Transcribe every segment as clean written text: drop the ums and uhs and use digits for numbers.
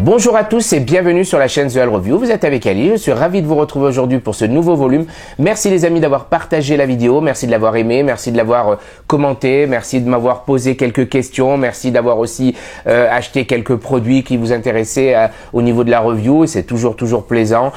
Bonjour à tous et bienvenue sur la chaîne The Hall Review. Vous êtes avec Ali, je suis ravi de vous retrouver aujourd'hui pour ce nouveau volume. Merci les amis d'avoir partagé la vidéo, merci de l'avoir aimé, merci de l'avoir commenté, merci de m'avoir posé quelques questions, merci d'avoir aussi acheté quelques produits qui vous intéressaient au niveau de la review. C'est toujours plaisant.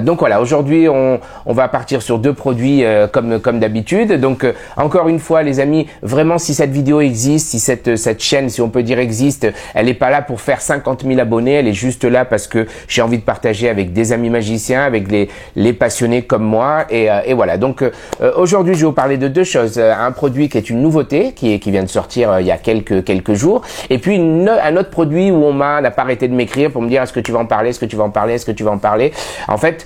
Donc voilà, aujourd'hui on va partir sur deux produits comme d'habitude. Donc encore une fois les amis, vraiment si cette vidéo existe, si cette chaîne, si on peut dire existe, elle n'est pas là pour faire 50 000 abonnés. Elle est juste là parce que j'ai envie de partager avec des amis magiciens, avec les passionnés comme moi et voilà. Donc aujourd'hui je vais vous parler de deux choses. Un produit qui est une nouveauté qui vient de sortir il y a quelques jours, et puis un autre produit où on n'a pas arrêté de m'écrire pour me dire est-ce que tu vas en parler, est-ce que tu vas en parler, est-ce que tu vas en parler. En fait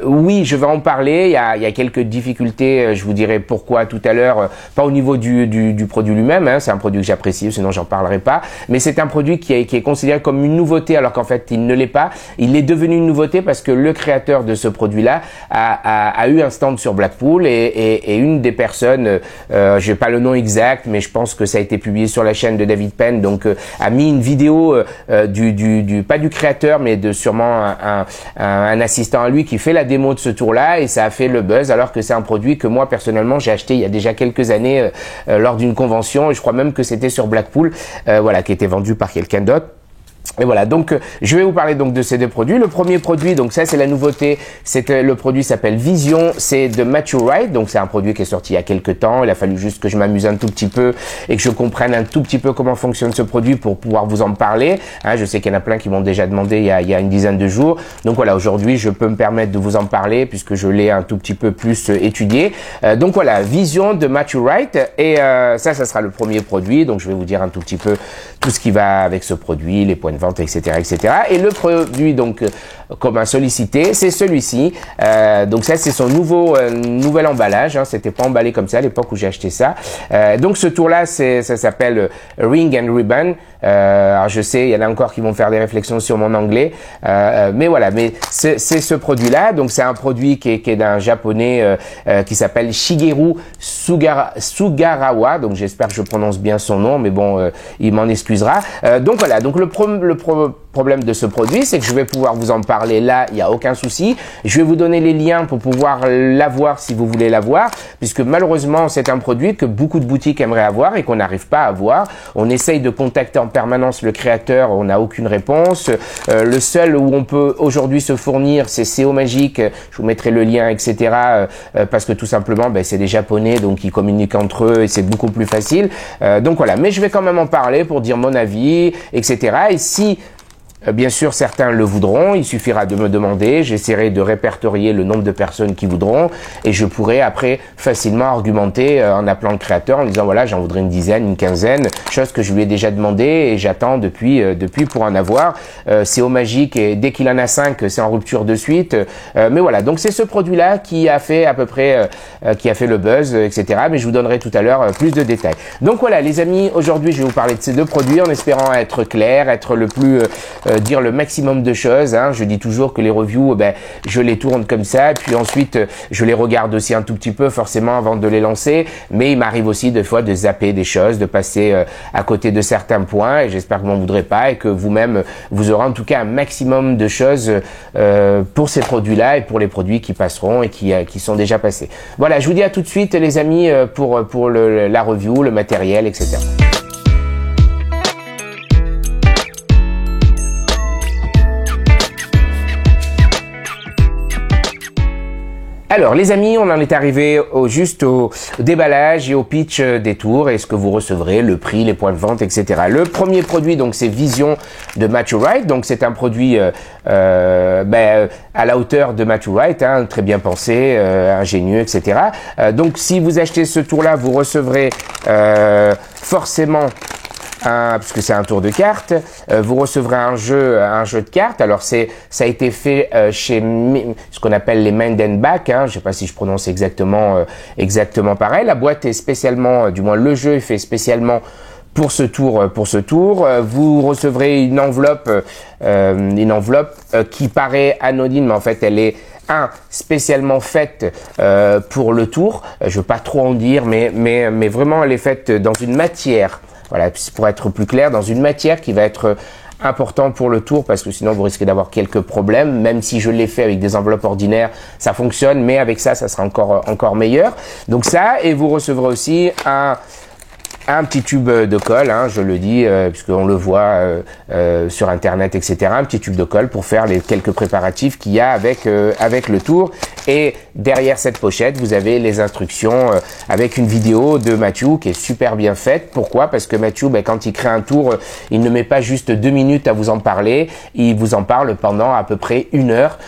oui, je vais en parler. Il y a quelques difficultés, je vous dirai pourquoi tout à l'heure, pas au niveau du produit lui-même, hein, c'est un produit que j'apprécie, sinon j'en parlerai pas, mais c'est un produit qui est considéré comme une nouveauté alors qu'en fait il ne l'est pas. Il est devenu une nouveauté parce que le créateur de ce produit-là a eu un stand sur Blackpool et une des personnes, je n'ai pas le nom exact, mais je pense que ça a été publié sur la chaîne de David Penn, donc a mis une vidéo pas du créateur, mais de sûrement un assistant à lui qui fait la démo de ce tour-là, et ça a fait le buzz alors que c'est un produit que moi personnellement j'ai acheté il y a déjà quelques années lors d'une convention, et je crois même que c'était sur Blackpool, voilà, qui était vendu par quelqu'un d'autre. Et voilà, donc je vais vous parler donc de ces deux produits. Le premier produit, donc ça c'est la nouveauté, c'est que le produit s'appelle Vision, c'est de Matthew Wright, donc c'est un produit qui est sorti il y a quelques temps. Il a fallu juste que je m'amuse un tout petit peu et que je comprenne un tout petit peu comment fonctionne ce produit pour pouvoir vous en parler. Hein, je sais qu'il y en a plein qui m'ont déjà demandé il y a une dizaine de jours. Donc voilà, aujourd'hui je peux me permettre de vous en parler puisque je l'ai un tout petit peu plus étudié. Donc voilà, Vision de Matthew Wright, et ça sera le premier produit. Donc je vais vous dire un tout petit peu tout ce qui va avec ce produit, les points de vente, etc., etc. Et le produit donc commun sollicité, c'est celui-ci. Donc ça c'est son nouvel emballage. Hein, c'était pas emballé comme ça à l'époque où j'ai acheté ça. Donc ce tour-là, ça s'appelle Ring and Ribbon. Alors je sais, il y en a encore qui vont faire des réflexions sur mon anglais, mais voilà. Mais c'est ce produit-là. Donc c'est un produit qui est d'un japonais qui s'appelle Shigeru Sugarawa. Donc j'espère que je prononce bien son nom, mais bon, il m'en excusera. Donc voilà. Donc le problème de ce produit, c'est que je vais pouvoir vous en parler là, il n'y a aucun souci. Je vais vous donner les liens pour pouvoir l'avoir si vous voulez l'avoir, puisque malheureusement c'est un produit que beaucoup de boutiques aimeraient avoir et qu'on n'arrive pas à avoir. On essaye de contacter en permanence le créateur, on n'a aucune réponse. Le seul où on peut aujourd'hui se fournir, c'est CO Magic. Je vous mettrai le lien, etc. Parce que tout simplement, c'est des Japonais, donc ils communiquent entre eux et c'est beaucoup plus facile. Donc voilà, mais je vais quand même en parler pour dire mon avis, etc. Et si bien sûr, certains le voudront, il suffira de me demander, j'essaierai de répertorier le nombre de personnes qui voudront et je pourrai après facilement argumenter en appelant le créateur en disant voilà, j'en voudrais une dizaine, une quinzaine, chose que je lui ai déjà demandé et j'attends depuis pour en avoir. C'est au magique et dès qu'il en a 5, c'est en rupture de suite. Mais voilà, donc c'est ce produit-là qui a fait à peu près, qui a fait le buzz, etc. Mais je vous donnerai tout à l'heure plus de détails. Donc voilà les amis, aujourd'hui je vais vous parler de ces deux produits en espérant être clair, être le plus... dire le maximum de choses. Hein. Je dis toujours que les reviews, je les tourne comme ça, et puis ensuite je les regarde aussi un tout petit peu forcément avant de les lancer, mais il m'arrive aussi des fois de zapper des choses, de passer à côté de certains points, et j'espère que vous m'en voudrez pas et que vous-même vous aurez en tout cas un maximum de choses pour ces produits-là et pour les produits qui passeront et qui sont déjà passés. Voilà, je vous dis à tout de suite les amis pour la review, le matériel, etc. Alors les amis, on en est arrivé juste au déballage et au pitch des tours et ce que vous recevrez, le prix, les points de vente, etc. Le premier produit donc c'est Vision de Matthew Wright, donc c'est un produit à la hauteur de Matthew Wright, hein, très bien pensé, ingénieux, etc. Donc si vous achetez ce tour-là, vous recevrez forcément puisque c'est un tour de cartes, vous recevrez un jeu de cartes. Alors ça a été fait chez ce qu'on appelle les Mendenbach, hein, je sais pas si je prononce exactement pareil. La boîte est spécialement, du moins le jeu est fait spécialement pour ce tour. Vous recevrez une enveloppe qui paraît anodine, mais en fait elle est spécialement faite pour le tour. Je veux pas trop en dire, mais vraiment elle est faite dans une matière. Voilà, pour être plus clair, dans une matière qui va être important pour le tour parce que sinon vous risquez d'avoir quelques problèmes. Même si je l'ai fait avec des enveloppes ordinaires, ça fonctionne, mais avec ça, ça sera encore meilleur. Donc ça, et vous recevrez aussi un petit tube de colle, hein, je le dis, puisqu'on le voit sur internet, etc. Un petit tube de colle pour faire les quelques préparatifs qu'il y a avec le tour. Et derrière cette pochette, vous avez les instructions avec une vidéo de Mathieu qui est super bien faite. Pourquoi? Parce que Mathieu, quand il crée un tour, il ne met pas juste 2 minutes à vous en parler, il vous en parle pendant à peu près 1 heure.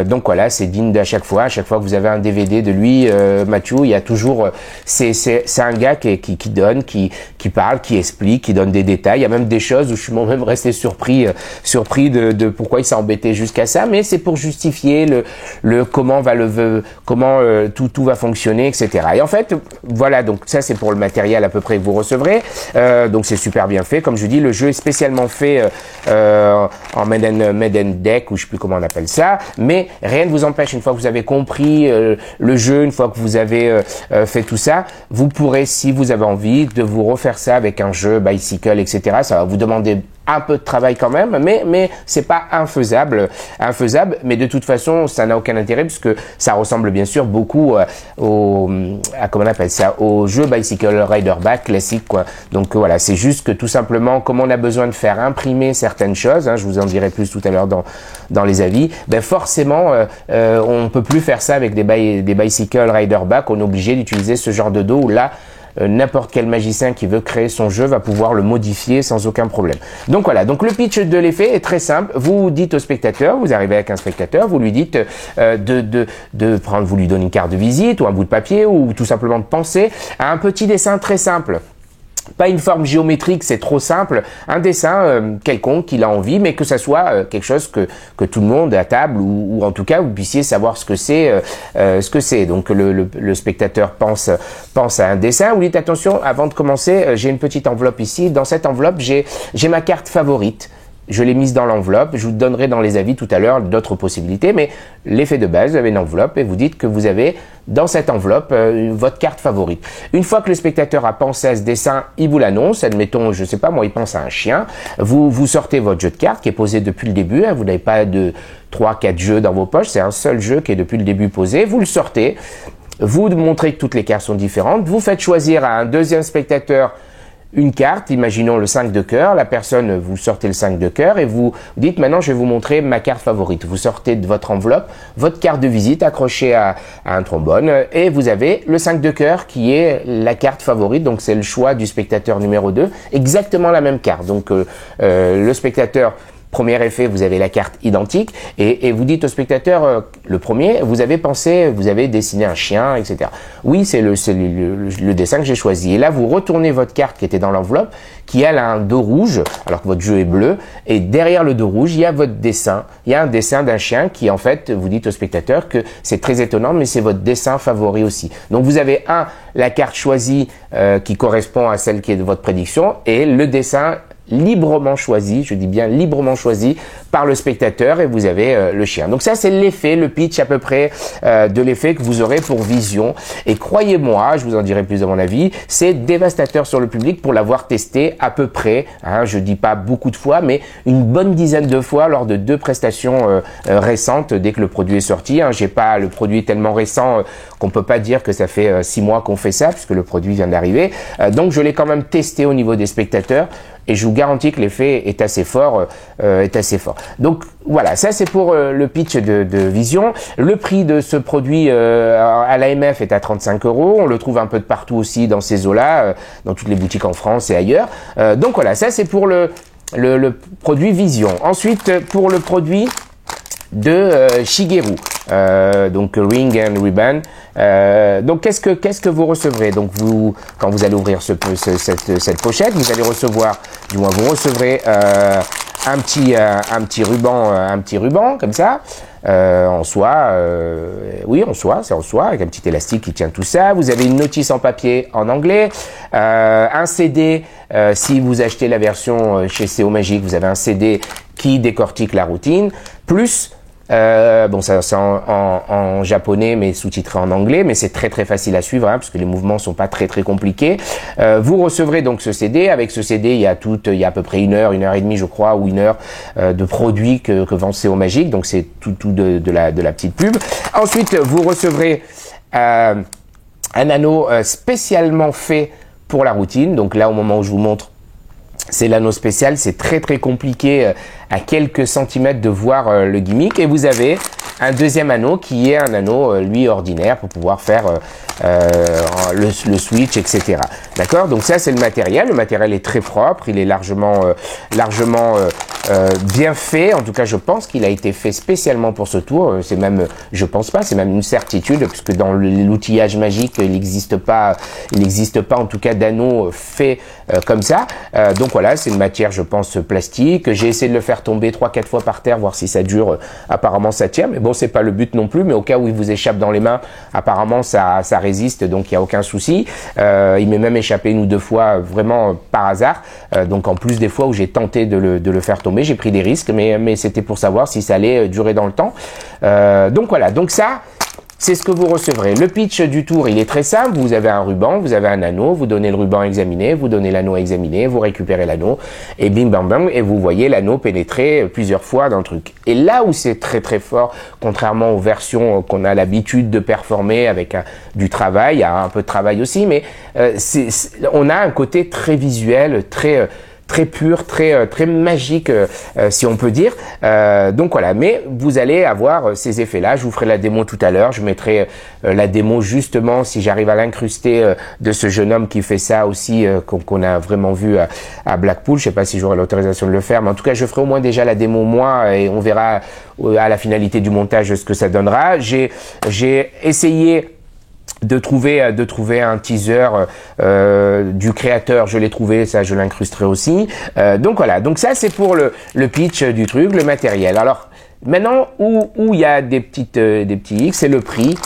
Donc voilà, c'est digne d'à chaque fois. À chaque fois que vous avez un DVD de lui, Mathieu, il y a toujours, c'est un gars qui donne, qui parle, qui explique, qui donne des détails. Il y a même des choses où je suis moi-même resté surpris de pourquoi il s'est embêté jusqu'à ça, mais c'est pour justifier le comment tout va fonctionner, etc. Et en fait, voilà, donc ça c'est pour le matériel à peu près que vous recevrez. Donc c'est super bien fait. Comme je dis, le jeu est spécialement fait en made in deck, ou je sais plus comment on appelle ça, mais rien ne vous empêche, une fois que vous avez compris le jeu, une fois que vous avez fait tout ça, vous pourrez, si vous avez envie, de vous refaire ça avec un jeu bicycle, etc. Ça va vous demander un peu de travail quand même, mais c'est pas infaisable, mais de toute façon, ça n'a aucun intérêt puisque ça ressemble bien sûr beaucoup comment on appelle ça, au jeu Bicycle Rider Back classique, quoi. Donc voilà, c'est juste que tout simplement, comme on a besoin de faire imprimer certaines choses, hein, je vous en dirai plus tout à l'heure dans les avis, forcément, on peut plus faire ça avec des Bicycle Rider Back, on est obligé d'utiliser ce genre de dos où là, n'importe quel magicien qui veut créer son jeu va pouvoir le modifier sans aucun problème. Donc voilà, donc le pitch de l'effet est très simple. Vous dites au spectateur, vous arrivez avec un spectateur, vous lui dites de prendre, vous lui donnez une carte de visite ou un bout de papier ou tout simplement de penser à un petit dessin très simple. Pas une forme géométrique, c'est trop simple. Un dessin quelconque qu'il a envie, mais que ça soit quelque chose que tout le monde à table ou en tout cas vous puissiez savoir ce que c'est. Donc le spectateur pense à un dessin. Vous dites attention, avant de commencer, j'ai une petite enveloppe ici. Dans cette enveloppe, j'ai ma carte favorite. Je l'ai mise dans l'enveloppe, je vous donnerai dans les avis tout à l'heure d'autres possibilités, mais l'effet de base, vous avez une enveloppe et vous dites que vous avez dans cette enveloppe votre carte favorite. Une fois que le spectateur a pensé à ce dessin, il vous l'annonce, admettons, je sais pas moi, il pense à un chien, vous sortez votre jeu de cartes qui est posé depuis le début, hein, vous n'avez pas de 3-4 jeux dans vos poches, c'est un seul jeu qui est depuis le début posé, vous le sortez, vous montrez que toutes les cartes sont différentes, vous faites choisir à un deuxième spectateur une carte, imaginons le 5 de cœur, la personne, vous sortez le 5 de cœur et vous dites maintenant je vais vous montrer ma carte favorite. Vous sortez de votre enveloppe votre carte de visite accrochée à un trombone et vous avez le 5 de cœur qui est la carte favorite, donc c'est le choix du spectateur numéro 2, exactement la même carte. Donc le spectateur, premier effet, vous avez la carte identique et vous dites au spectateur, le premier, vous avez dessiné un chien, etc. Oui, c'est le dessin que j'ai choisi. Et là, vous retournez votre carte qui était dans l'enveloppe, qui elle a un dos rouge, alors que votre jeu est bleu, et derrière le dos rouge, il y a votre dessin. Il y a un dessin d'un chien qui, en fait, vous dites au spectateur que c'est très étonnant, mais c'est votre dessin favori aussi. Donc vous avez la carte choisie qui correspond à celle qui est de votre prédiction, et le dessin librement choisi, je dis bien librement choisi par le spectateur et vous avez le chien. Donc ça c'est l'effet, le pitch à peu près de l'effet que vous aurez pour Vision et croyez-moi, je vous en dirai plus à mon avis, c'est dévastateur sur le public pour l'avoir testé à peu près, hein, je dis pas beaucoup de fois mais une bonne dizaine de fois lors de 2 prestations récentes dès que le produit est sorti, hein. J'ai pas, le produit est tellement récent qu'on peut pas dire que ça fait 6 mois qu'on fait ça puisque le produit vient d'arriver, donc je l'ai quand même testé au niveau des spectateurs. Et je vous garantis que l'effet est assez fort, Donc voilà, ça c'est pour le pitch de Vision. Le prix de ce produit à l'AMF est à 35 €. On le trouve un peu de partout aussi dans ces eaux-là, dans toutes les boutiques en France et ailleurs. Donc voilà, ça c'est pour le produit Vision. Ensuite, pour le produit de Shigeru, donc Ring and Ribbon. Donc qu'est-ce que vous recevrez? Donc quand vous allez ouvrir cette pochette, vous allez recevoir, du moins vous recevrez un petit ruban comme ça. En soie, oui en soie, c'est en soie avec un petit élastique qui tient tout ça. Vous avez une notice en papier en anglais, un CD. Si vous achetez la version chez CO Magique, vous avez un CD qui décortique la routine, plus Bon, ça c'est en japonais, mais sous-titré en anglais, mais c'est très très facile à suivre, hein, parce que les mouvements sont pas très très compliqués. Vous recevrez donc ce CD. Avec ce CD, il y a à peu près une heure et demie, je crois, ou une heure de produits que vend CO Magique. Donc c'est tout de la petite pub. Ensuite, vous recevrez un anneau spécialement fait pour la routine. Donc là, au moment où je vous montre, c'est l'anneau spécial, c'est très très compliqué à quelques centimètres de voir le gimmick. Et vous avez un deuxième anneau qui est un anneau, lui, ordinaire pour pouvoir faire le switch, etc. D'accord? Donc ça, c'est le matériel. Le matériel est très propre, il est largement bien fait. En tout cas, je pense qu'il a été fait spécialement pour ce tour. C'est même, je pense pas, c'est même une certitude, puisque dans l'outillage magique, il n'existe pas en tout cas d'anneau fait comme ça. Donc voilà, c'est une matière, je pense, plastique. J'ai essayé de le faire tomber 3-4 fois par terre, voir si ça dure. Apparemment, ça tient, mais bon, c'est pas le but non plus. Mais au cas où il vous échappe dans les mains, apparemment, ça résiste, donc il y a aucun souci. Il m'est même échappé une ou deux fois, vraiment par hasard. Donc en plus des fois où j'ai tenté de le faire tomber, j'ai pris des risques, mais c'était pour savoir si ça allait durer dans le temps. Donc voilà, donc ça, c'est ce que vous recevrez. Le pitch du tour, il est très simple. Vous avez un ruban, vous avez un anneau, vous donnez le ruban à examiner, vous donnez l'anneau à examiner, vous récupérez l'anneau, et bim bam bam, et vous voyez l'anneau pénétrer plusieurs fois dans le truc. Et là où c'est très très fort, contrairement aux versions qu'on a l'habitude de performer avec du travail, il y a un peu de travail aussi, mais on a un côté très visuel, très pur, très magique, si on peut dire. Donc voilà, mais vous allez avoir ces effets-là. Je vous ferai la démo tout à l'heure. Je mettrai la démo justement, si j'arrive à l'incruster, de ce jeune homme qui fait ça aussi, qu'on a vraiment vu à Blackpool. Je sais pas si j'aurai l'autorisation de le faire, mais en tout cas, je ferai au moins déjà la démo moi, et on verra à la finalité du montage ce que ça donnera. J'ai essayé de trouver un teaser du créateur, je l'ai trouvé, ça je l'incrusterai aussi. Donc voilà, donc ça c'est pour le pitch du truc, le matériel. Alors maintenant où il y a des petits X, c'est le prix.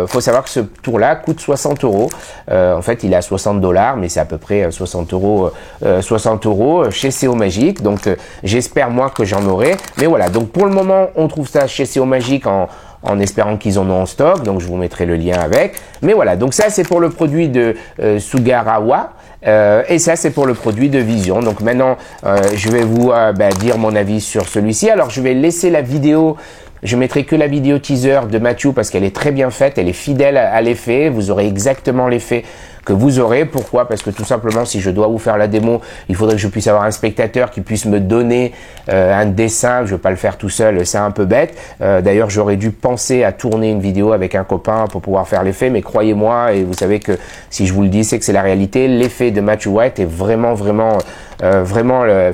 Faut savoir que ce tour-là coûte 60 €. En fait, il est à 60 $, mais c'est à peu près 60 € chez CO Magique. Donc j'espère moi que j'en aurai. Mais voilà, donc pour le moment, on trouve ça chez CO Magique en espérant qu'ils en ont en stock, donc je vous mettrai le lien avec. Mais voilà, donc ça c'est pour le produit de Sugarawa, et ça c'est pour le produit de Vision. Donc maintenant, je vais vous dire mon avis sur celui-ci. Alors je vais laisser la vidéo, je mettrai que la vidéo teaser de Matthew parce qu'elle est très bien faite, elle est fidèle à l'effet, vous aurez exactement l'effet que vous aurez. Pourquoi? Parce que tout simplement, si je dois vous faire la démo, il faudrait que je puisse avoir un spectateur qui puisse me donner un dessin. Je ne vais pas le faire tout seul, c'est un peu bête. D'ailleurs, j'aurais dû penser à tourner une vidéo avec un copain pour pouvoir faire l'effet, mais croyez-moi, et vous savez que si je vous le dis, c'est que c'est la réalité, l'effet de Matthew White est vraiment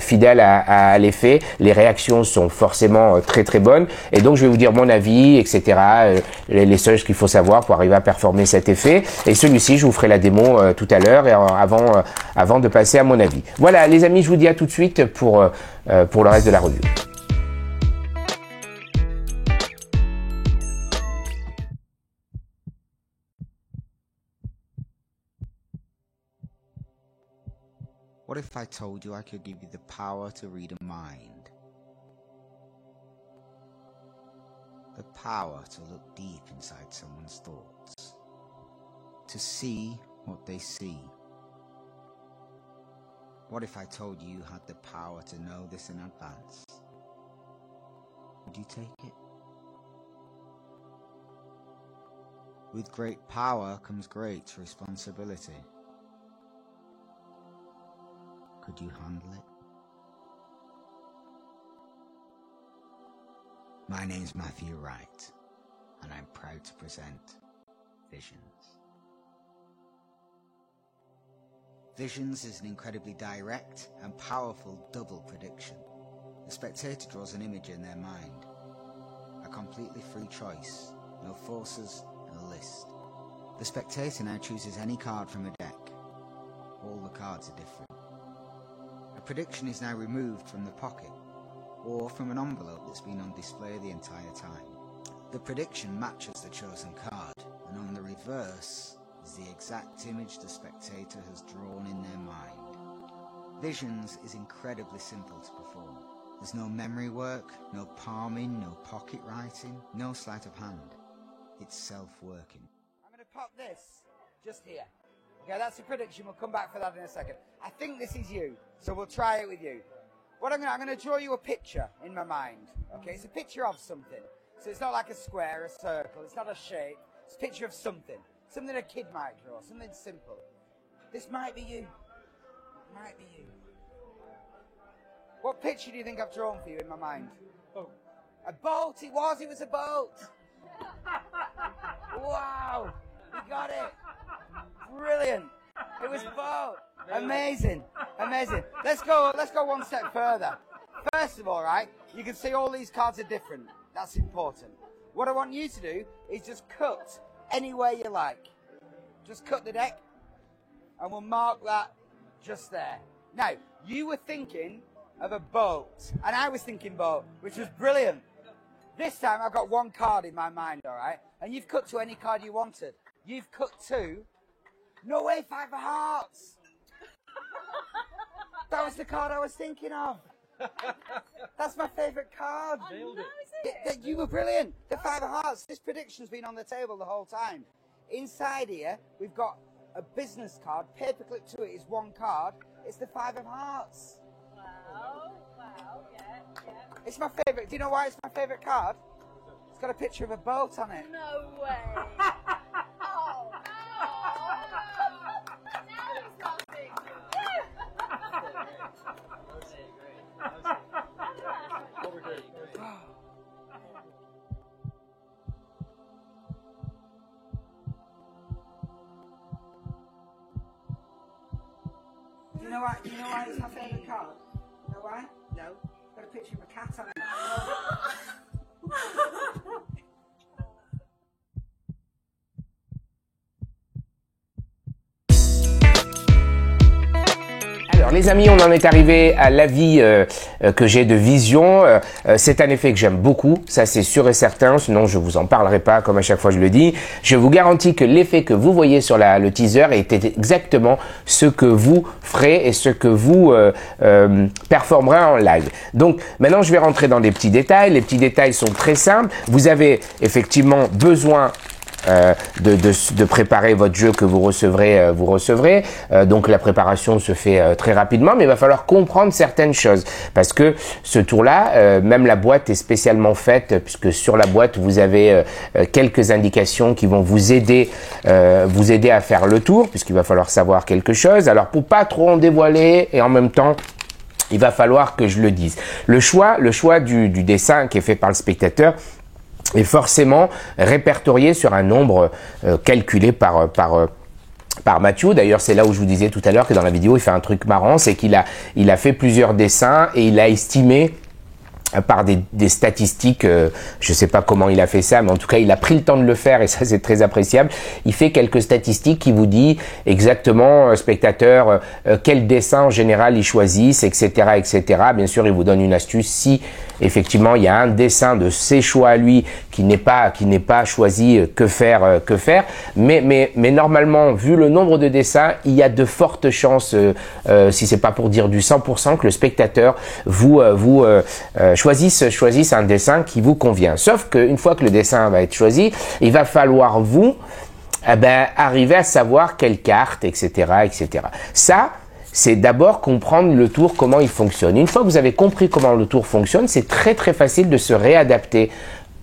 fidèle à l'effet. Les réactions sont forcément très très bonnes, et donc je vais vous dire mon avis, etc. Les choses qu'il faut savoir pour arriver à performer cet effet. Et celui-ci, je vous ferai la démo tout à l'heure, et avant de passer à mon avis. Voilà les amis, je vous dis à tout de suite pour le reste de la review. What if I told you I could give you the power to read a mind? The power to look deep inside someone's thoughts, to see what they see. What if I told you you had the power to know this in advance? Would you take it? With great power comes great responsibility. Could you handle it? My name's Matthew Wright, and I'm proud to present Visions. Visions is an incredibly direct and powerful double prediction. The spectator draws an image in their mind. A completely free choice, no forces, no list. The spectator now chooses any card from a deck. All the cards are different. A prediction is now removed from the pocket, or from an envelope that's been on display the entire time. The prediction matches the chosen card, and on the reverse is the exact image the spectator has drawn in their mind. Visions is incredibly simple to perform. There's no memory work, no palming, no pocket writing, no sleight of hand. It's self-working. I'm going to pop this just here. Okay, that's a prediction. We'll come back for that in a second. I think this is you, so we'll try it with you. What I'm going to draw you a picture in my mind. Okay, it's a picture of something. So it's not like a square, a circle. It's not a shape. It's a picture of something. Something a kid might draw. Something simple. This might be you. Might be you. What picture do you think I've drawn for you in my mind? Boat. A boat. It was a boat. Wow. You got it. Brilliant. It was boat. Amazing. Amazing. Let's go one step further. First of all, right, you can see all these cards are different. That's important. What I want you to do is just cut anywhere you like. Just cut the deck and we'll mark that just there. Now, you were thinking of a boat and I was thinking boat, which was brilliant. This time I've got one card in my mind, all right? And you've cut to any card you wanted. You've cut to, no way, 5 of hearts. That was the card I was thinking of. That's my favourite card. Nailed it. You were brilliant. The 5 of hearts. This prediction's been on the table the whole time. Inside here, we've got a business card. Paperclip to it is one card. It's the 5 of hearts. Wow, yeah. It's my favourite. Do you know why it's my favourite card? It's got a picture of a boat on it. No way. Oh, now he's laughing. Do you know why it's my favourite card? You know why? No. It's got a picture of a cat on it. Alors les amis, on en est arrivé à l'avis que j'ai de Vision. C'est un effet que j'aime beaucoup, ça c'est sûr et certain, sinon je vous en parlerai pas comme à chaque fois je le dis. Je vous garantis que l'effet que vous voyez sur le teaser est exactement ce que vous ferez et ce que vous performerez en live. Donc maintenant je vais rentrer dans des petits détails. Les petits détails sont très simples. Vous avez effectivement besoin de préparer votre jeu que vous recevrez. Donc la préparation se fait très rapidement, mais il va falloir comprendre certaines choses parce que ce tour-là, même la boîte est spécialement faite puisque sur la boîte vous avez quelques indications qui vont vous aider à faire le tour puisqu'il va falloir savoir quelque chose. Alors pour pas trop en dévoiler et en même temps il va falloir que je le dise. Le choix du dessin qui est fait par le spectateur est forcément répertorié sur un nombre calculé par Mathieu. D'ailleurs, c'est là où je vous disais tout à l'heure que dans la vidéo, il fait un truc marrant, c'est qu'il a fait plusieurs dessins et il a estimé par des statistiques, je sais pas comment il a fait ça, mais en tout cas il a pris le temps de le faire et ça c'est très appréciable. Il fait quelques statistiques qui vous dit exactement, spectateur, quel dessin en général ils choisissent, etc., etc. Bien sûr, il vous donne une astuce si effectivement il y a un dessin de ses choix à lui qui n'est pas choisi, que faire. Mais normalement, vu le nombre de dessins, il y a de fortes chances, si c'est pas pour dire du 100%, que le spectateur vous choisisse un dessin qui vous convient. Sauf qu'une fois que le dessin va être choisi, il va falloir arriver à savoir quelle carte, etc., etc. Ça, c'est d'abord comprendre le tour, comment il fonctionne. Une fois que vous avez compris comment le tour fonctionne, c'est très très facile de se réadapter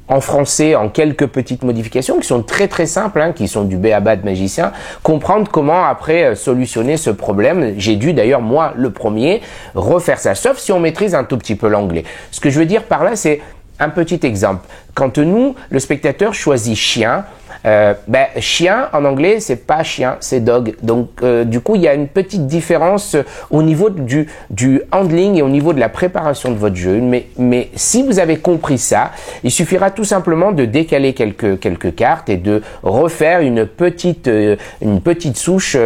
en français, en quelques petites modifications qui sont très très simples, qui sont du b.a.-ba de magicien, comprendre comment après solutionner ce problème. J'ai dû d'ailleurs moi le premier refaire ça, sauf si on maîtrise un tout petit peu l'anglais. Ce que je veux dire par là, c'est un petit exemple. Quand nous, le spectateur choisit chien, chien en anglais c'est pas chien, c'est dog. Donc du coup il y a une petite différence au niveau du handling et au niveau de la préparation de votre jeu. Mais si vous avez compris ça, il suffira tout simplement de décaler quelques cartes et de refaire une petite souche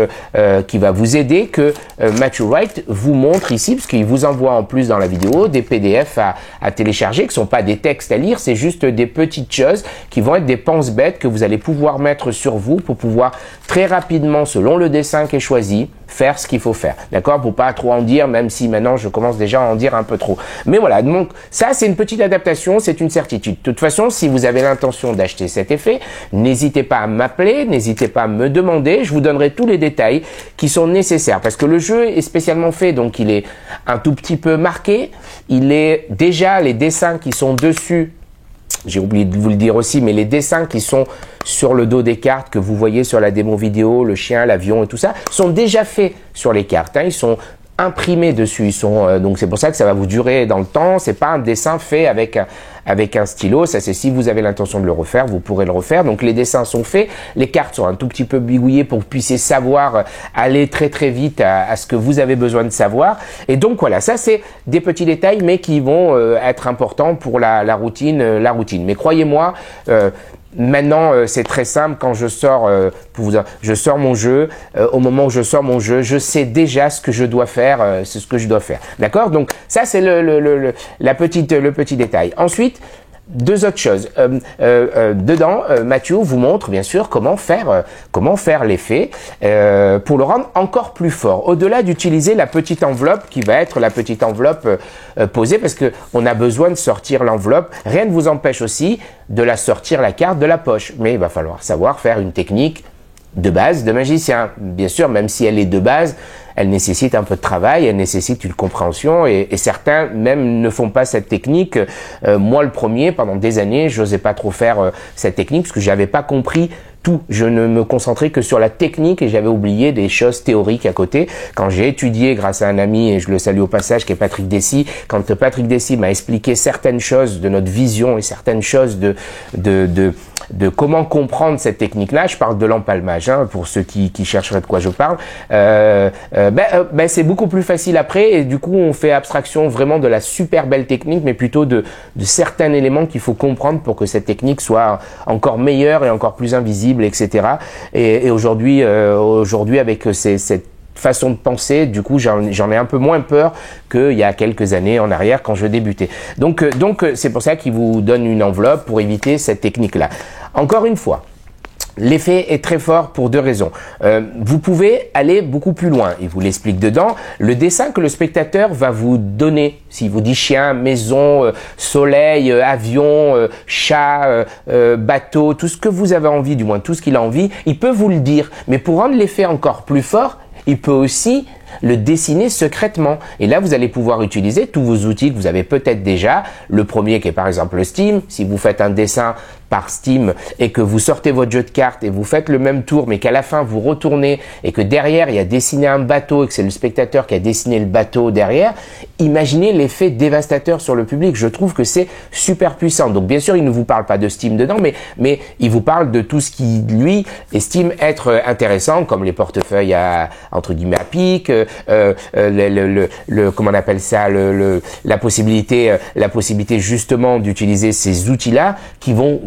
qui va vous aider, que Matthew Wright vous montre ici, parce qu'il vous envoie en plus dans la vidéo des PDF à télécharger, qui sont pas des textes à lire, c'est juste des petites choses qui vont être des penses-bêtes que vous allez pouvoir mettre sur vous pour pouvoir très rapidement, selon le dessin qui est choisi, faire ce qu'il faut faire. D'accord? Pour pas trop en dire, même si maintenant je commence déjà à en dire un peu trop. Mais voilà, donc ça c'est une petite adaptation, c'est une certitude. De toute façon, si vous avez l'intention d'acheter cet effet, n'hésitez pas à m'appeler, n'hésitez pas à me demander, je vous donnerai tous les détails qui sont nécessaires. Parce que le jeu est spécialement fait, donc il est un tout petit peu marqué, il est déjà les dessins qui sont dessus. J'ai oublié de vous le dire aussi, mais les dessins qui sont sur le dos des cartes que vous voyez sur la démo vidéo, le chien, l'avion et tout ça, sont déjà faits sur les cartes. Hein. Ils sont imprimés dessus. Ils sont donc c'est pour ça que ça va vous durer dans le temps. C'est pas un dessin fait avec un stylo. Ça c'est si vous avez l'intention de le refaire, vous pourrez le refaire. Donc les dessins sont faits, les cartes sont un tout petit peu bigouillées pour que vous puissiez savoir aller très très vite à ce que vous avez besoin de savoir. Et donc voilà, ça c'est des petits détails, mais qui vont être importants pour la routine. Mais croyez-moi. Maintenant, c'est très simple. Quand je sors, je sors mon jeu. Au moment où je sors mon jeu, je sais déjà ce que je dois faire. C'est ce que je dois faire. D'accord? Donc ça, c'est le petit détail. Ensuite, deux autres choses. Dedans, Mathieu vous montre bien sûr comment faire l'effet pour le rendre encore plus fort. Au-delà d'utiliser la petite enveloppe qui va être la petite enveloppe posée, parce que on a besoin de sortir l'enveloppe. Rien ne vous empêche aussi de la sortir la carte de la poche, mais il va falloir savoir faire une technique de base de magicien. Bien sûr, même si elle est de base, elle nécessite un peu de travail, elle nécessite une compréhension et certains même ne font pas cette technique. Moi, le premier, pendant des années, j'osais pas trop faire cette technique parce que j'avais pas compris tout. Je ne me concentrais que sur la technique et j'avais oublié des choses théoriques à côté. Quand j'ai étudié grâce à un ami, et je le salue au passage, qui est Patrick Dessy, quand Patrick Dessy m'a expliqué certaines choses de notre vision et certaines choses de comment comprendre cette technique-là, je parle de l'empalmage, hein, pour ceux qui chercheraient de quoi je parle, c'est beaucoup plus facile après et du coup on fait abstraction vraiment de la super belle technique, mais plutôt de certains éléments qu'il faut comprendre pour que cette technique soit encore meilleure et encore plus invisible, etc. Et aujourd'hui, avec cette façon de penser, du coup j'en ai un peu moins peur qu'il y a quelques années en arrière quand je débutais. Donc c'est pour ça qu'il vous donne une enveloppe pour éviter cette technique-là. Encore une fois, l'effet est très fort pour deux raisons. Vous pouvez aller beaucoup plus loin. Il vous l'explique dedans. Le dessin que le spectateur va vous donner, s'il vous dit chien, maison, soleil, avion, chat, bateau, tout ce que vous avez envie, du moins tout ce qu'il a envie, il peut vous le dire. Mais pour rendre l'effet encore plus fort, il peut aussi le dessiner secrètement. Et là, vous allez pouvoir utiliser tous vos outils que vous avez peut-être déjà. Le premier qui est par exemple le Steam. Si vous faites un dessin par Steam et que vous sortez votre jeu de cartes et vous faites le même tour, mais qu'à la fin vous retournez et que derrière il y a dessiné un bateau et que c'est le spectateur qui a dessiné le bateau derrière, imaginez l'effet dévastateur sur le public. Je trouve que c'est super puissant. Donc bien sûr, il ne vous parle pas de Steam dedans, mais il vous parle de tout ce qui, lui, estime être intéressant, comme les portefeuilles entre guillemets à pic, comment on appelle ça, la possibilité justement d'utiliser ces outils-là qui vont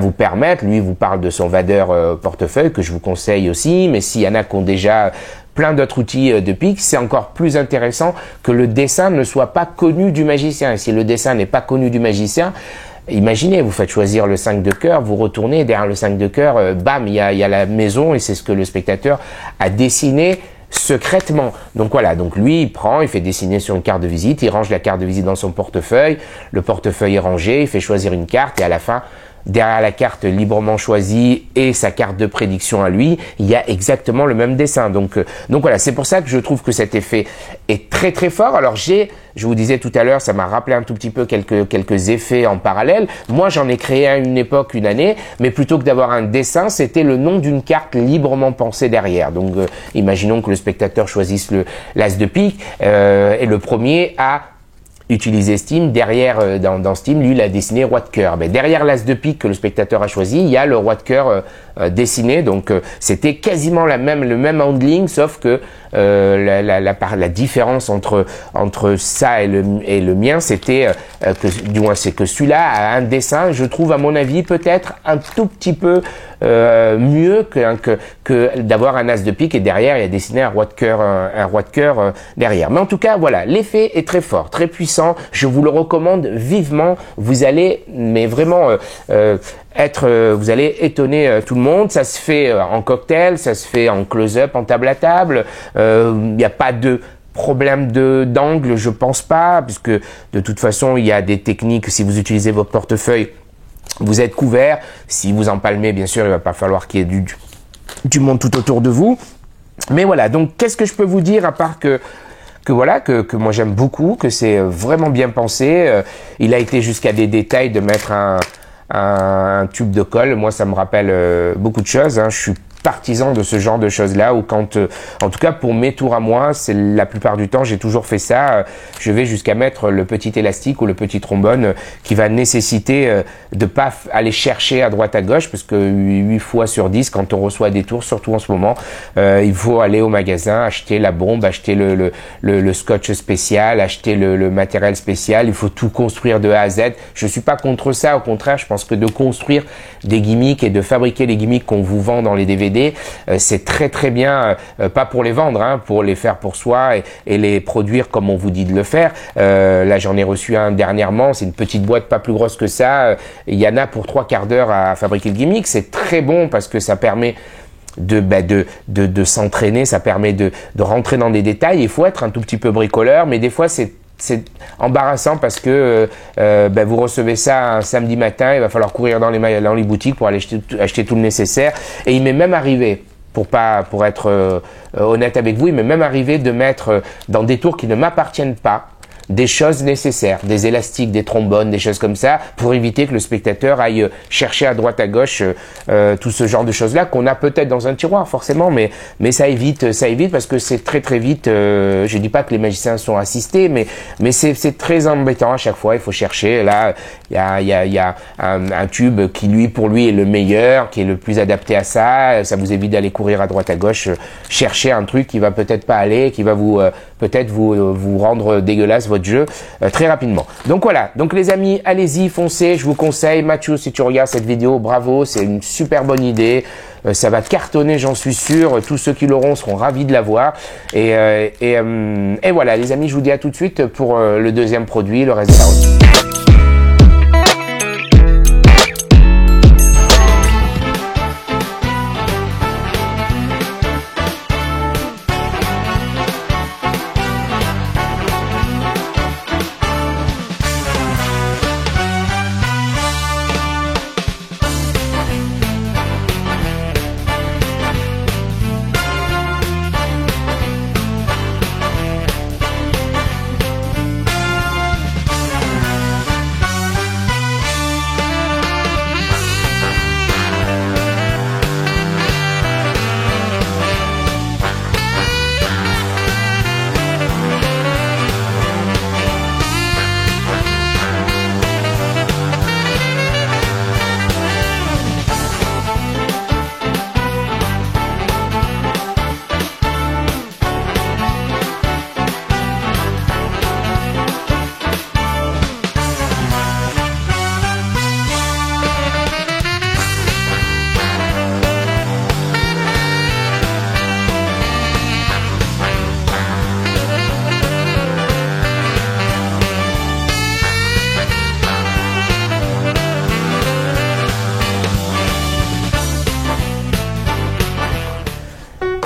vous permettre, lui vous parle de son vadeur portefeuille que je vous conseille aussi, mais s'il y en a qui ont déjà plein d'autres outils de pique, c'est encore plus intéressant que le dessin ne soit pas connu du magicien. Et si le dessin n'est pas connu du magicien, imaginez, vous faites choisir le 5 de cœur, vous retournez derrière le 5 de cœur, bam, il y a la maison et c'est ce que le spectateur a dessiné secrètement. Donc voilà, donc lui il fait dessiner sur une carte de visite, il range la carte de visite dans son portefeuille, le portefeuille est rangé, il fait choisir une carte et à la fin, derrière la carte librement choisie et sa carte de prédiction à lui, il y a exactement le même dessin. Donc voilà, c'est pour ça que je trouve que cet effet est très très fort. Alors je vous disais tout à l'heure, ça m'a rappelé un tout petit peu quelques effets en parallèle. Moi, j'en ai créé à une époque, une année, mais plutôt que d'avoir un dessin, c'était le nom d'une carte librement pensée derrière. Donc imaginons que le spectateur choisisse l'as de pique et le premier a utiliser Steam, derrière dans Steam, lui il a dessiné roi de cœur. Mais derrière l'as de pique que le spectateur a choisi, il y a le roi de cœur dessiné. Donc c'était quasiment le même handling, sauf que la différence entre ça et le mien, c'était du moins c'est que celui-là a un dessin, je trouve à mon avis peut-être un tout petit peu mieux que d'avoir un as de pique et derrière il y a dessiné un roi de cœur derrière. Mais en tout cas voilà, l'effet est très fort, très puissant. puissant. Je vous le recommande vivement. Vous allez, mais vraiment, vous allez étonner tout le monde. Ça se fait en cocktail, ça se fait en close-up, en table à table. Il n'y a pas de problème d'angle, je pense pas, puisque de toute façon, il y a des techniques. Si vous utilisez votre portefeuille, vous êtes couvert. Si vous empalmez, bien sûr, il va pas falloir qu'il y ait du monde tout autour de vous. Mais voilà, donc qu'est-ce que je peux vous dire à part que moi j'aime beaucoup, que c'est vraiment bien pensé. Il a été jusqu'à des détails de mettre un tube de colle. Moi, ça me rappelle beaucoup de choses. Hein. Je suis partisan de ce genre de choses-là, ou quand, en tout cas pour mes tours à moi, c'est la plupart du temps, j'ai toujours fait ça. Je vais jusqu'à mettre le petit élastique ou le petit trombone qui va nécessiter de pas aller chercher à droite à gauche, parce que 8 fois sur 10, quand on reçoit des tours, surtout en ce moment, il faut aller au magasin, acheter la bombe, acheter le scotch spécial, acheter le matériel spécial. Il faut tout construire de A à Z. Je suis pas contre ça, au contraire, je pense que de construire des gimmicks et de fabriquer les gimmicks qu'on vous vend dans les DVD, c'est très très bien, pas pour les vendre, hein, pour les faire pour soi et les produire comme on vous dit de le faire. Là, j'en ai reçu un dernièrement, c'est une petite boîte pas plus grosse que ça. Il y en a pour 3 quarts d'heure à fabriquer le gimmick. C'est très bon parce que ça permet de s'entraîner, ça permet de rentrer dans des détails. Il faut être un tout petit peu bricoleur, mais des fois c'est embarrassant parce que vous recevez ça un samedi matin, il va falloir courir dans les boutiques pour aller acheter tout le nécessaire. Et il m'est même arrivé, pour être honnête avec vous, il m'est même arrivé de mettre dans des tours qui ne m'appartiennent pas des choses nécessaires, des élastiques, des trombones, des choses comme ça, pour éviter que le spectateur aille chercher à droite à gauche tout ce genre de choses-là qu'on a peut-être dans un tiroir forcément, mais ça évite parce que c'est très très vite. Je dis pas que les magiciens sont assistés, mais c'est très embêtant à chaque fois. Il faut chercher. Là, il y a un tube qui pour lui est le meilleur, qui est le plus adapté à ça. Ça vous évite d'aller courir à droite à gauche, chercher un truc qui va peut-être pas aller, qui va peut-être vous rendre dégueulasse votre jeu très rapidement. Donc voilà, donc les amis, allez-y, foncez, je vous conseille. Mathieu, si tu regardes cette vidéo, bravo, c'est une super bonne idée. Ça va cartonner, j'en suis sûr. Tous ceux qui l'auront seront ravis de l'avoir. Et voilà, les amis, je vous dis à tout de suite pour le deuxième produit, le reste de la route.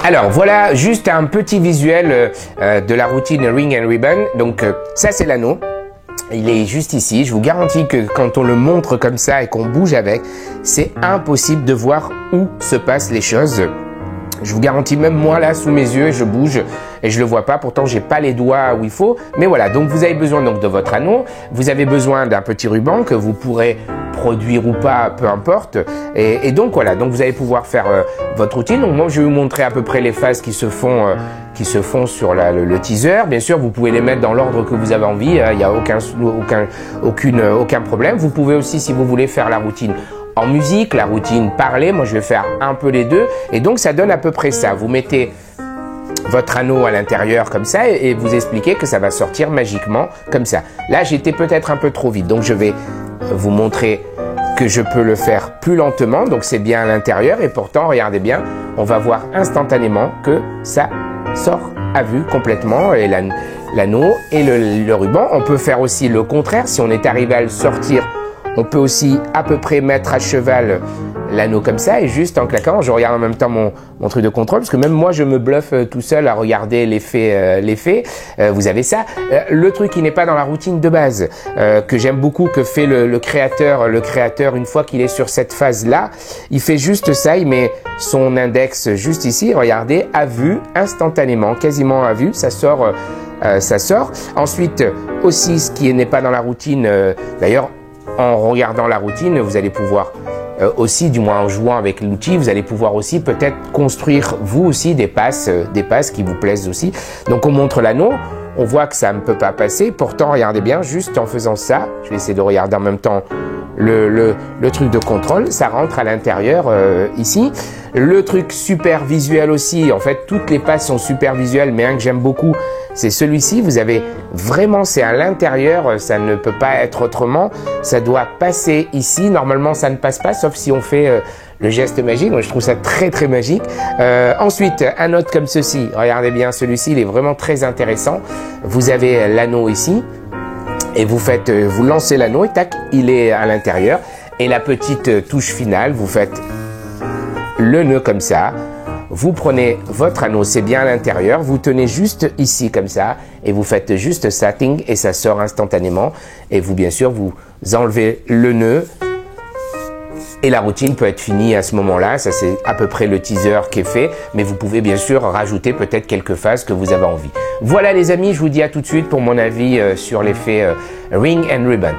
Alors voilà juste un petit visuel de la routine Ring and Ribbon. Donc ça c'est l'anneau. Il est juste ici. Je vous garantis que quand on le montre comme ça et qu'on bouge avec, c'est impossible de voir où se passent les choses. Je vous garantis, même moi là sous mes yeux, je bouge et je le vois pas. Pourtant, j'ai pas les doigts où il faut. Mais voilà. Donc vous avez besoin donc de votre anneau. Vous avez besoin d'un petit ruban que vous pourrez produire ou pas, peu importe. Et donc voilà. Donc vous allez pouvoir faire votre routine. Donc moi, je vais vous montrer à peu près les phases qui se font sur le teaser. Bien sûr, vous pouvez les mettre dans l'ordre que vous avez envie. Il n'y a aucun problème. Vous pouvez aussi, si vous voulez, faire la routine en musique, la routine parlée. Moi, je vais faire un peu les deux. Et donc, ça donne à peu près ça. Vous mettez votre anneau à l'intérieur comme ça et vous expliquez que ça va sortir magiquement comme ça. Là, j'étais peut-être un peu trop vite. Donc, je vais vous montrer que je peux le faire plus lentement. Donc, c'est bien à l'intérieur. Et pourtant, regardez bien, on va voir instantanément que ça sort à vue complètement. Et l'anneau et le ruban. On peut faire aussi le contraire. Si on est arrivé à le sortir, on peut aussi à peu près mettre à cheval l'anneau comme ça et juste en claquant, je regarde en même temps mon truc de contrôle parce que même moi je me bluffe tout seul à regarder l'effet. Vous avez ça. Le truc qui n'est pas dans la routine de base, que j'aime beaucoup, que fait le créateur. Le créateur, une fois qu'il est sur cette phase-là, il fait juste ça, il met son index juste ici, regardez, à vue, instantanément, quasiment à vue, ça sort. Ensuite, aussi, ce qui n'est pas dans la routine, d'ailleurs, en regardant la routine, vous allez pouvoir aussi, du moins en jouant avec l'outil, vous allez pouvoir aussi peut-être construire vous aussi des passes qui vous plaisent aussi. Donc on montre l'anneau, on voit que ça ne peut pas passer. Pourtant, regardez bien, juste en faisant ça, je vais essayer de regarder en même temps le truc de contrôle, ça rentre à l'intérieur ici. Le truc super visuel aussi, en fait, toutes les passes sont super visuelles, mais un que j'aime beaucoup, c'est celui-ci. Vous avez vraiment, c'est à l'intérieur, ça ne peut pas être autrement. Ça doit passer ici. Normalement, ça ne passe pas, sauf si on fait le geste magique. Moi, je trouve ça très, très magique. Ensuite, un autre comme ceci. Regardez bien, celui-ci, il est vraiment très intéressant. Vous avez l'anneau ici. Et vous lancez l'anneau et tac, il est à l'intérieur. Et la petite touche finale, vous faites le nœud comme ça. Vous prenez votre anneau, c'est bien à l'intérieur, vous tenez juste ici comme ça et vous faites juste ça, ting, et ça sort instantanément. Et vous, bien sûr, vous enlevez le nœud et la routine peut être finie à ce moment-là. Ça, c'est à peu près le teaser qui est fait, mais vous pouvez bien sûr rajouter peut-être quelques phases que vous avez envie. Voilà les amis, je vous dis à tout de suite pour mon avis sur l'effet Ring and Ribbon.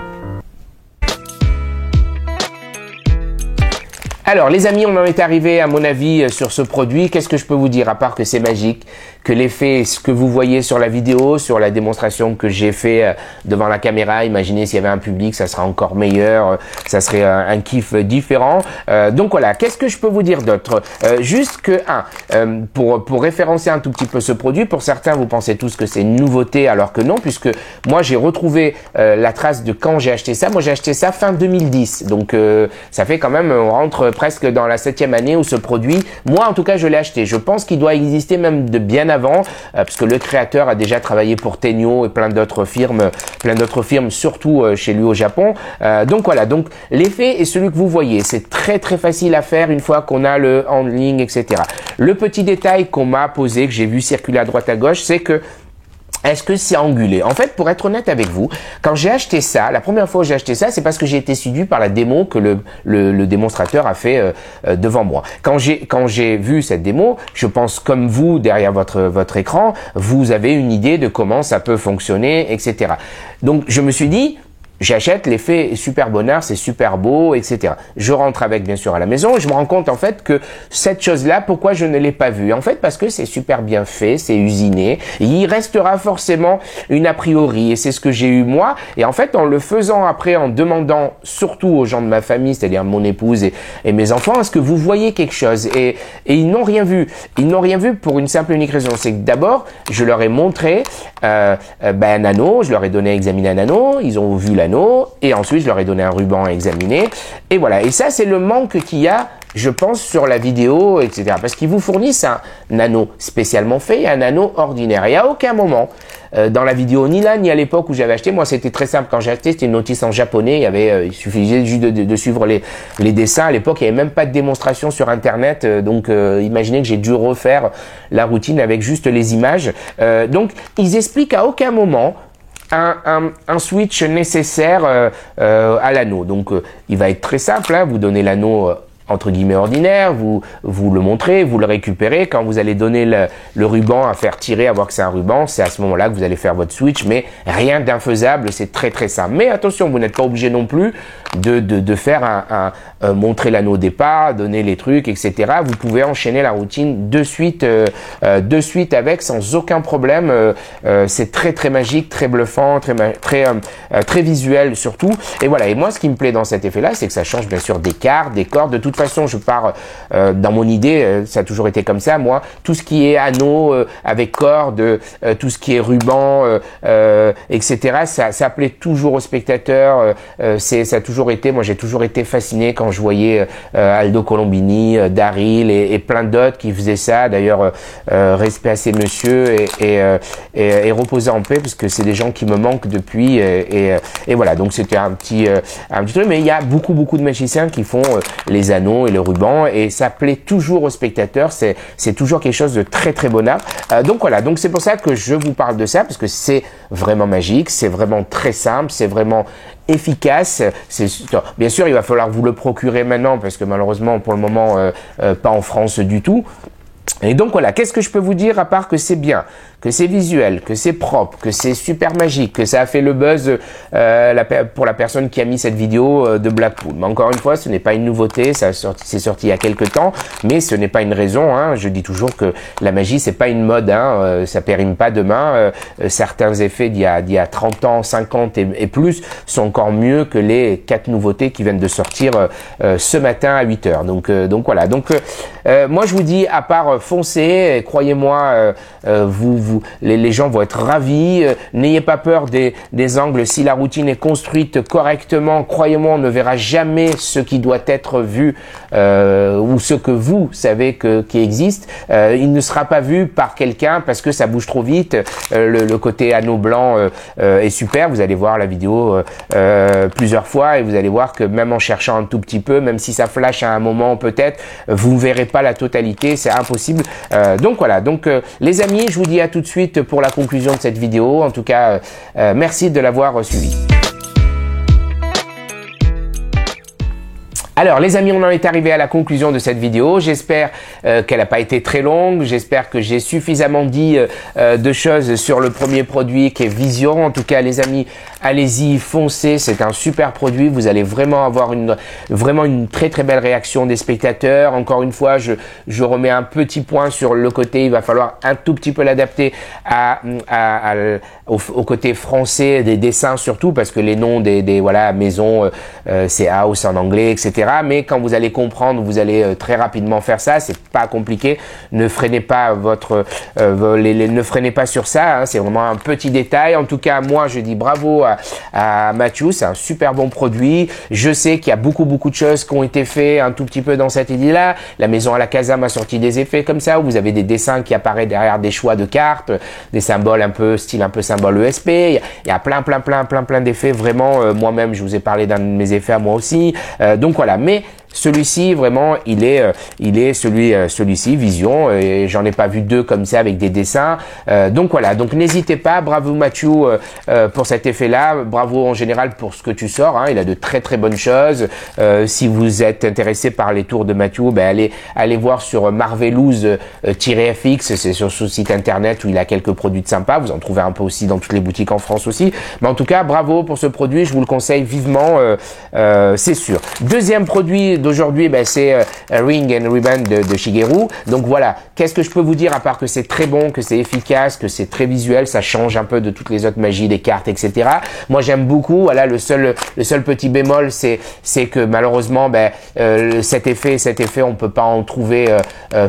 Alors les amis, on en est arrivé à mon avis sur ce produit. Qu'est-ce que je peux vous dire à part que c'est magique, que l'effet, ce que vous voyez sur la vidéo, sur la démonstration que j'ai fait devant la caméra, imaginez s'il y avait un public, ça sera encore meilleur, ça serait un kiff différent. Donc voilà, qu'est-ce que je peux vous dire d'autre? Juste que, pour référencer un tout petit peu ce produit, pour certains vous pensez tous que c'est une nouveauté alors que non, puisque moi j'ai retrouvé la trace de quand j'ai acheté ça. Moi j'ai acheté ça fin 2010, donc ça fait quand même, on rentre presque dans la 7e année où ce produit, moi en tout cas je l'ai acheté. Je pense qu'il doit exister même de bien avant, parce que le créateur a déjà travaillé pour Tenyo et plein d'autres firmes, surtout chez lui au Japon. Donc voilà, donc l'effet est celui que vous voyez. C'est très très facile à faire une fois qu'on a le handling, etc. Le petit détail qu'on m'a posé, que j'ai vu circuler à droite à gauche, c'est que est-ce que c'est angulé? En fait, pour être honnête avec vous, quand j'ai acheté ça, la première fois que j'ai acheté ça, c'est parce que j'ai été séduit par la démo que le démonstrateur a fait devant moi. Quand j'ai vu cette démo, je pense comme vous, derrière votre écran, vous avez une idée de comment ça peut fonctionner, etc. Donc, je me suis dit, j'achète, l'effet est super bonnard, c'est super beau, etc. Je rentre avec, bien sûr, à la maison et je me rends compte, en fait, que cette chose-là, pourquoi je ne l'ai pas vue? En fait, parce que c'est super bien fait, c'est usiné. Il restera forcément une a priori et c'est ce que j'ai eu moi. Et en fait, en le faisant après, en demandant surtout aux gens de ma famille, c'est-à-dire mon épouse et mes enfants, est-ce que vous voyez quelque chose? Et ils n'ont rien vu. Ils n'ont rien vu pour une simple et unique raison. C'est que d'abord, je leur ai montré un anneau, je leur ai donné à examiner un anneau, ils ont vu l'anneau, et ensuite je leur ai donné un ruban à examiner, et voilà. Et ça, c'est le manque qu'il y a, je pense, sur la vidéo, etc. Parce qu'ils vous fournissent un anneau spécialement fait et un anneau ordinaire. Et à aucun moment dans la vidéo, ni là, ni à l'époque où j'avais acheté, moi c'était très simple. Quand j'ai acheté, c'était une notice en japonais. Il suffisait juste de suivre les dessins. À l'époque, il n'y avait même pas de démonstration sur Internet. Donc, imaginez que j'ai dû refaire la routine avec juste les images. Donc, ils expliquent à aucun moment un switch nécessaire à l'anneau. Donc il va être très simple, hein. Vous donnez l'anneau entre guillemets ordinaire, vous le montrez, vous le récupérez. Quand vous allez donner le ruban à faire tirer, à voir que c'est un ruban, c'est à ce moment-là que vous allez faire votre switch, mais rien d'infaisable, c'est très très simple. Mais attention, vous n'êtes pas obligé non plus de faire montrer l'anneau au départ, donner les trucs, etc. Vous pouvez enchaîner la routine de suite avec, sans aucun problème. C'est très très magique, très bluffant, très visuel surtout. Et voilà. Et moi, ce qui me plaît dans cet effet-là, c'est que ça change bien sûr des cartes, des cordes. De toute toute façon, je pars dans mon idée, ça a toujours été comme ça. Moi, tout ce qui est anneau avec corde, tout ce qui est ruban, etc., ça plaît toujours aux spectateurs. Ça a toujours été, moi j'ai toujours été fasciné quand je voyais Aldo Colombini, Daryl et plein d'autres qui faisaient ça. D'ailleurs, respect à ces messieurs et reposer en paix, parce que c'est des gens qui me manquent depuis. Et voilà, donc c'était un petit truc. Mais il y a beaucoup de magiciens qui font les anneaux et le ruban, et ça plaît toujours aux spectateurs. C'est toujours quelque chose de très bon art. Donc voilà, donc c'est pour ça que je vous parle de ça, parce que c'est vraiment magique, c'est vraiment très simple, c'est vraiment efficace. Bien sûr, il va falloir vous le procurer maintenant, parce que malheureusement pour le moment pas en France du tout. Et donc voilà, qu'est-ce que je peux vous dire à part que c'est bien, que c'est visuel, que c'est propre, que c'est super magique, que ça a fait le buzz pour la personne qui a mis cette vidéo de Blackpool. Mais encore une fois, ce n'est pas une nouveauté, c'est sorti il y a quelques temps, mais ce n'est pas une raison. Hein. Je dis toujours que la magie, c'est pas une mode, hein. Ça périme pas demain. Certains effets d'il y a 30 ans, 50 et plus sont encore mieux que les 4 nouveautés qui viennent de sortir ce matin à 8 heures. Donc voilà. Donc moi je vous dis, à part foncez, croyez-moi, les gens vont être ravis. N'ayez pas peur des angles. Si la routine est construite correctement, croyez-moi, on ne verra jamais ce qui doit être vu ou ce que vous savez qui existe. Il ne sera pas vu par quelqu'un parce que ça bouge trop vite. Le côté anneau blanc est super. Vous allez voir la vidéo plusieurs fois et vous allez voir que même en cherchant un tout petit peu, même si ça flash à un moment peut-être, vous ne verrez pas la totalité. C'est impossible. Donc voilà, donc les amis, je vous dis à tout de suite pour la conclusion de cette vidéo. En tout cas, merci de l'avoir suivi. Alors les amis, on en est arrivé à la conclusion de cette vidéo. J'espère qu'elle n'a pas été très longue. J'espère que j'ai suffisamment dit de choses sur le premier produit qui est Vision. En tout cas les amis, allez-y, foncez, c'est un super produit. Vous allez vraiment avoir vraiment une très belle réaction des spectateurs. Encore une fois, je remets un petit point sur le côté. Il va falloir un tout petit peu l'adapter au côté français des dessins, surtout parce que les noms des voilà, maisons, c'est house en anglais, etc. Mais quand vous allez comprendre, vous allez très rapidement faire ça. C'est pas compliqué. Ne freinez pas ne freinez pas sur ça. Hein. C'est vraiment un petit détail. En tout cas, moi, je dis bravo à Matthew. C'est un super bon produit. Je sais qu'il y a beaucoup de choses qui ont été faites un tout petit peu dans cette idée-là. La maison à la Casa m'a sorti des effets comme ça où vous avez des dessins qui apparaissent derrière des choix de cartes, des symboles un peu symbole ESP. Il y a plein d'effets. Vraiment, moi-même, je vous ai parlé d'un de mes effets à moi aussi. Donc voilà. Mais celui-ci, vraiment, il est celui-ci, Vision, et j'en ai pas vu deux comme ça avec des dessins. Donc voilà, donc n'hésitez pas, bravo Matthew pour cet effet-là, bravo en général pour ce que tu sors, hein, il a de très bonnes choses. Si vous êtes intéressé par les tours de Matthew, ben allez voir sur Marvelous-FX, c'est sur ce site internet où il a quelques produits de sympa, vous en trouvez un peu aussi dans toutes les boutiques en France aussi. Mais en tout cas, bravo pour ce produit, je vous le conseille vivement, c'est sûr. Deuxième produit d'aujourd'hui, ben, c'est Ring and Ribbon de Shigeru. Donc voilà, qu'est-ce que je peux vous dire à part que c'est très bon, que c'est efficace, que c'est très visuel, ça change un peu de toutes les autres magies des cartes, etc. Moi j'aime beaucoup. Voilà, le seul petit bémol, c'est que malheureusement, ben, cet effet, on peut pas en trouver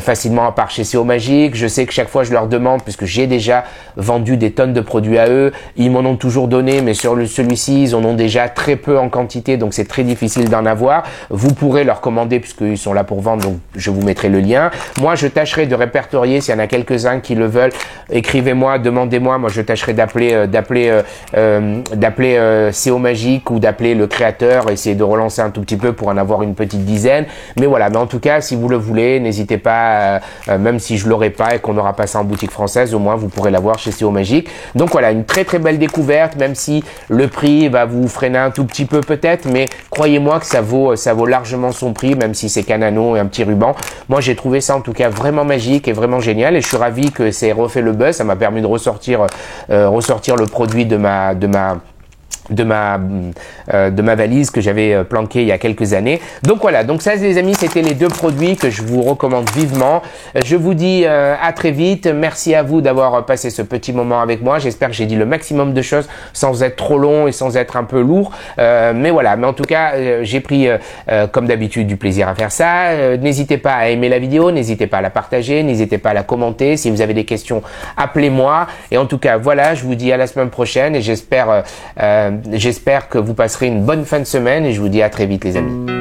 facilement à part chez CO Magic. Je sais que chaque fois je leur demande, puisque j'ai déjà vendu des tonnes de produits à eux, ils m'en ont toujours donné, mais sur celui-ci, ils en ont déjà très peu en quantité, donc c'est très difficile d'en avoir. Vous pourrez leur commander puisqu'ils sont là pour vendre, donc je vous mettrai le lien. Moi, je tâcherai de répertorier s'il y en a quelques-uns qui le veulent. Écrivez-moi, demandez-moi. Moi, je tâcherai d'appeler CO Magic ou d'appeler le créateur, essayer de relancer un tout petit peu pour en avoir une petite dizaine. Mais voilà, mais en tout cas, si vous le voulez, n'hésitez pas, même si je l'aurai pas et qu'on n'aura pas ça en boutique française, au moins vous pourrez l'avoir chez CO Magic. Donc voilà, une très belle découverte, même si le prix va vous freiner un tout petit peu peut-être, mais croyez-moi que ça vaut largement son prix, même si c'est qu'un anneau et un petit ruban. Moi, j'ai trouvé ça en tout cas vraiment magique et vraiment génial, et je suis ravi que c'est refait le buzz. Ça m'a permis de ressortir le produit de ma de ma valise que j'avais planquée il y a quelques années. Donc voilà, donc ça les amis, c'était les deux produits que je vous recommande vivement. Je vous dis à très vite. Merci à vous d'avoir passé ce petit moment avec moi. J'espère que j'ai dit le maximum de choses sans être trop long et sans être un peu lourd. Mais voilà, mais en tout cas, j'ai pris comme d'habitude du plaisir à faire ça. N'hésitez pas à aimer la vidéo, n'hésitez pas à la partager, n'hésitez pas à la commenter. Si vous avez des questions, appelez-moi. Et en tout cas, voilà, je vous dis à la semaine prochaine et j'espère que vous passerez une bonne fin de semaine et je vous dis à très vite les amis.